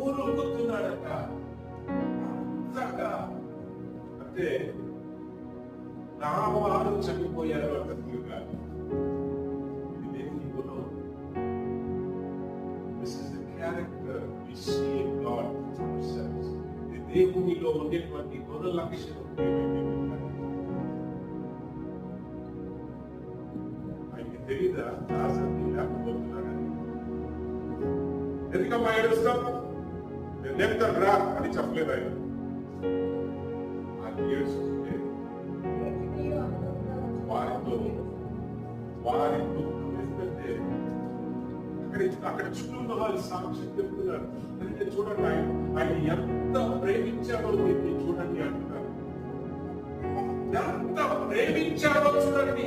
ఊరుకుతున్నాడట. అంతగా అంటే నా వారు చనిపోయారు అన్నట్లుగా. ఇది దేవుని గుణం. This is the character we see in God ourselves. ఇది దేవునిలో ఉండేటువంటి గుణ లక్షణం. ఆయనకి తెలీదా దాసరి లేకపోతున్నాడని? ఎందుకమ్మా ఏడుస్తాం? నేను చెప్తాను రా అని చెప్పలేదు ఆయన. ఆ ఏడుస్తుంటే వారి దుఃఖం ఎందుకంటే అక్కడ చుట్టూ ఉన్న వాళ్ళు సాక్ష్యం చెప్తున్నారు. అంటే చూడండి ఆయన ఎంత ప్రేమించాడో మీరు చూడండి అంటున్నారు. ఎంత ప్రేమించాడో చూడండి.